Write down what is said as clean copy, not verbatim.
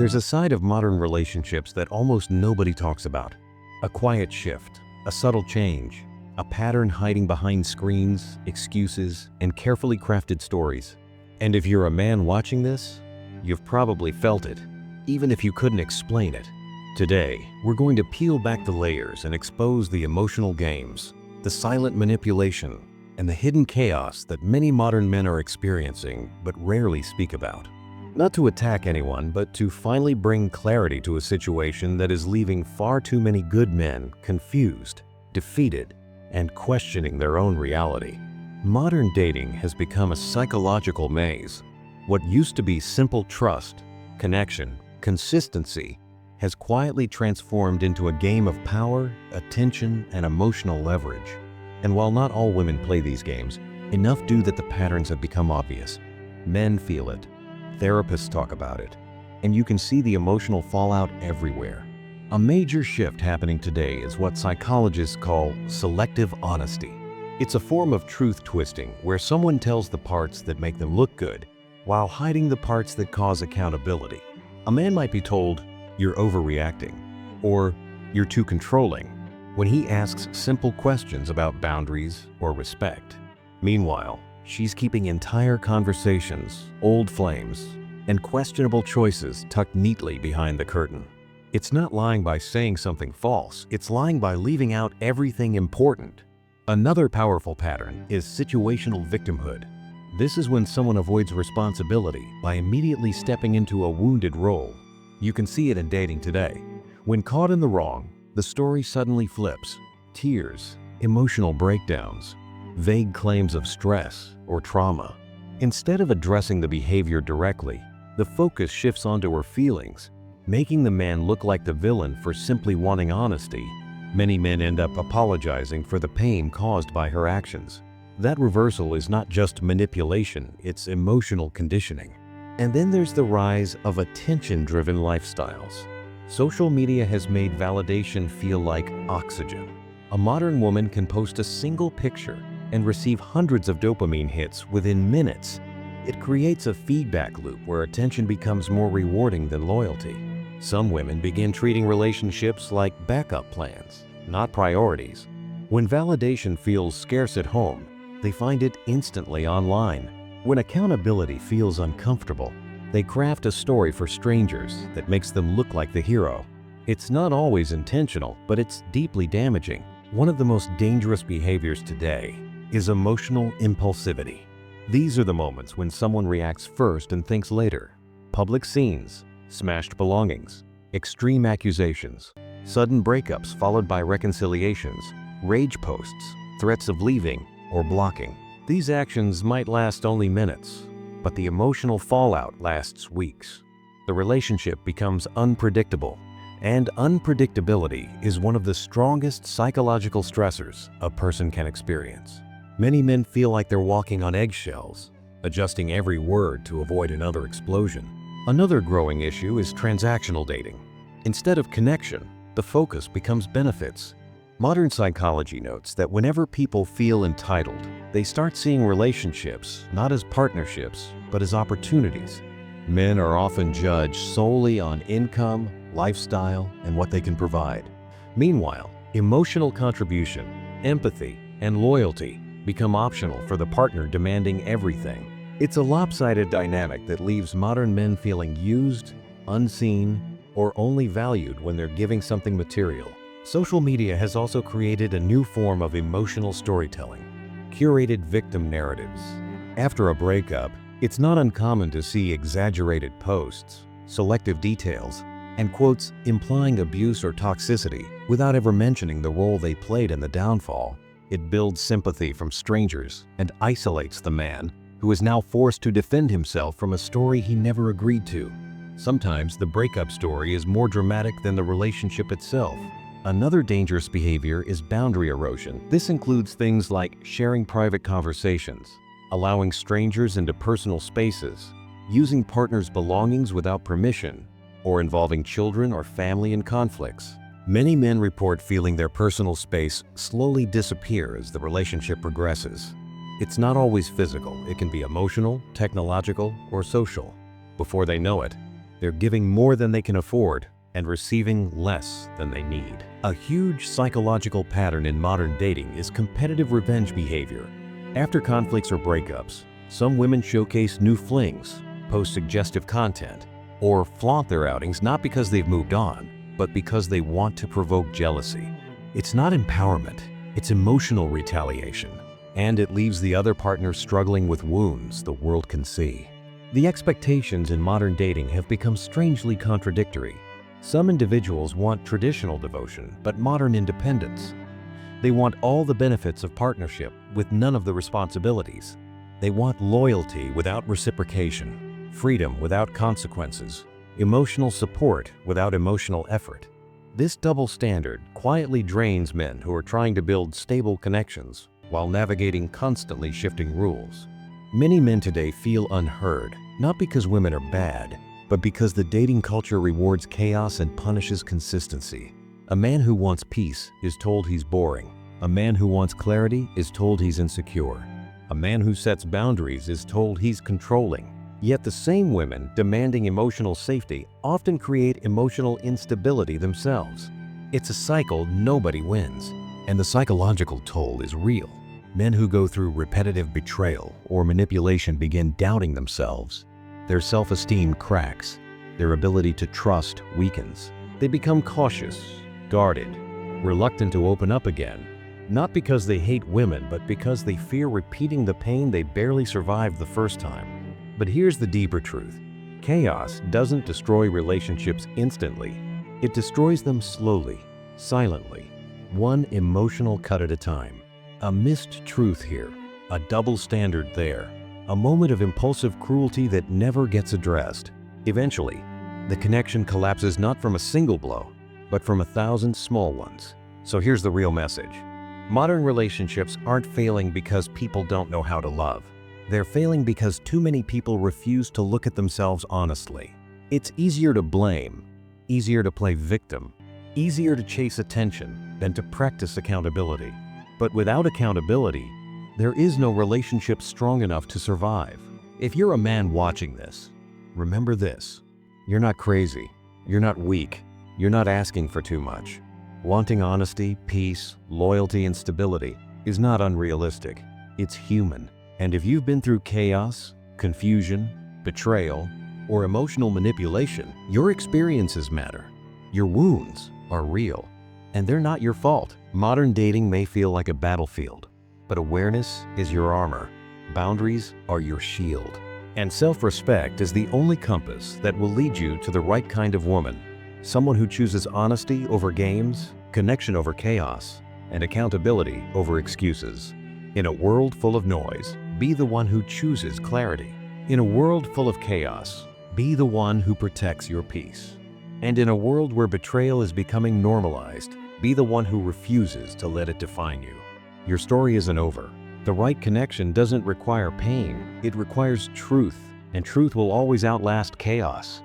There's a side of modern relationships that almost nobody talks about. A quiet shift, a subtle change, a pattern hiding behind screens, excuses, and carefully crafted stories. And if you're a man watching this, you've probably felt it, even if you couldn't explain it. Today, we're going to peel back the layers and expose the emotional games, the silent manipulation, and the hidden chaos that many modern men are experiencing but rarely speak about. Not to attack anyone, but to finally bring clarity to a situation that is leaving far too many good men confused, defeated, and questioning their own reality. Modern dating has become a psychological maze. What used to be simple trust, connection, consistency, has quietly transformed into a game of power, attention, and emotional leverage. And while not all women play these games, enough do that the patterns have become obvious. Men feel it. Therapists talk about it, and you can see the emotional fallout everywhere. A major shift happening today is what psychologists call selective honesty. It's a form of truth twisting where someone tells the parts that make them look good while hiding the parts that cause accountability. A man might be told, "You're overreacting," or "You're too controlling," when he asks simple questions about boundaries or respect. Meanwhile, she's keeping entire conversations, old flames, and questionable choices tucked neatly behind the curtain. It's not lying by saying something false, it's lying by leaving out everything important. Another powerful pattern is situational victimhood. This is when someone avoids responsibility by immediately stepping into a wounded role. You can see it in dating today. When caught in the wrong, the story suddenly flips. Tears, emotional breakdowns, vague claims of stress or trauma. Instead of addressing the behavior directly, the focus shifts onto her feelings, making the man look like the villain for simply wanting honesty. Many men end up apologizing for the pain caused by her actions. That reversal is not just manipulation, it's emotional conditioning. And then there's the rise of attention-driven lifestyles. Social media has made validation feel like oxygen. A modern woman can post a single picture and receive hundreds of dopamine hits within minutes. It creates a feedback loop where attention becomes more rewarding than loyalty. Some women begin treating relationships like backup plans, not priorities. When validation feels scarce at home, they find it instantly online. When accountability feels uncomfortable, they craft a story for strangers that makes them look like the hero. It's not always intentional, but it's deeply damaging. One of the most dangerous behaviors today is emotional impulsivity. These are the moments when someone reacts first and thinks later. Public scenes, smashed belongings, extreme accusations, sudden breakups followed by reconciliations, rage posts, threats of leaving or blocking. These actions might last only minutes, but the emotional fallout lasts weeks. The relationship becomes unpredictable, and unpredictability is one of the strongest psychological stressors a person can experience. Many men feel like they're walking on eggshells, adjusting every word to avoid another explosion. Another growing issue is transactional dating. Instead of connection, the focus becomes benefits. Modern psychology notes that whenever people feel entitled, they start seeing relationships not as partnerships, but as opportunities. Men are often judged solely on income, lifestyle, and what they can provide. Meanwhile, emotional contribution, empathy, and loyalty become optional for the partner demanding everything. It's a lopsided dynamic that leaves modern men feeling used, unseen, or only valued when they're giving something material. Social media has also created a new form of emotional storytelling, curated victim narratives. After a breakup, it's not uncommon to see exaggerated posts, selective details, and quotes implying abuse or toxicity without ever mentioning the role they played in the downfall. It builds sympathy from strangers and isolates the man, who is now forced to defend himself from a story he never agreed to. Sometimes the breakup story is more dramatic than the relationship itself. Another dangerous behavior is boundary erosion. This includes things like sharing private conversations, allowing strangers into personal spaces, using partners' belongings without permission, or involving children or family in conflicts. Many men report feeling their personal space slowly disappear as the relationship progresses. It's not always physical. It can be emotional, technological, or social. Before they know it, They're giving more than they can afford and receiving less than they need. A huge psychological pattern in modern dating is competitive revenge behavior. After conflicts or breakups, some women showcase new flings, post suggestive content, or flaunt their outings not because they've moved on, but because they want to provoke jealousy. It's not empowerment, it's emotional retaliation, and it leaves the other partner struggling with wounds the world can see. The expectations in modern dating have become strangely contradictory. Some individuals want traditional devotion, but modern independence. They want all the benefits of partnership with none of the responsibilities. They want loyalty without reciprocation, freedom without consequences, emotional support without emotional effort. This double standard quietly drains men who are trying to build stable connections while navigating constantly shifting rules. Many men today feel unheard, not because women are bad, but because the dating culture rewards chaos and punishes consistency. A man who wants peace is told he's boring. A man who wants clarity is told he's insecure. A man who sets boundaries is told he's controlling. Yet the same women demanding emotional safety often create emotional instability themselves. It's a cycle nobody wins, and the psychological toll is real. Men who go through repetitive betrayal or manipulation begin doubting themselves. Their self-esteem cracks. Their ability to trust weakens. They become cautious, guarded, reluctant to open up again, not because they hate women, but because they fear repeating the pain they barely survived the first time. But here's the deeper truth. Chaos doesn't destroy relationships instantly. It destroys them slowly, silently, one emotional cut at a time. A missed truth here, a double standard there, a moment of impulsive cruelty that never gets addressed. Eventually, the connection collapses not from a single blow, but from 1,000 small ones. So here's the real message. Modern relationships aren't failing because people don't know how to love. They're failing because too many people refuse to look at themselves honestly. It's easier to blame, easier to play victim, easier to chase attention than to practice accountability. But without accountability, there is no relationship strong enough to survive. If you're a man watching this, remember this. You're not crazy. You're not weak. You're not asking for too much. Wanting honesty, peace, loyalty, and stability is not unrealistic. It's human. And if you've been through chaos, confusion, betrayal, or emotional manipulation, your experiences matter. Your wounds are real, and they're not your fault. Modern dating may feel like a battlefield, but awareness is your armor. Boundaries are your shield. And self-respect is the only compass that will lead you to the right kind of woman. Someone who chooses honesty over games, connection over chaos, and accountability over excuses. In a world full of noise, be the one who chooses clarity. In a world full of chaos, be the one who protects your peace. And in a world where betrayal is becoming normalized, be the one who refuses to let it define you. Your story isn't over. The right connection doesn't require pain. It requires truth, and truth will always outlast chaos.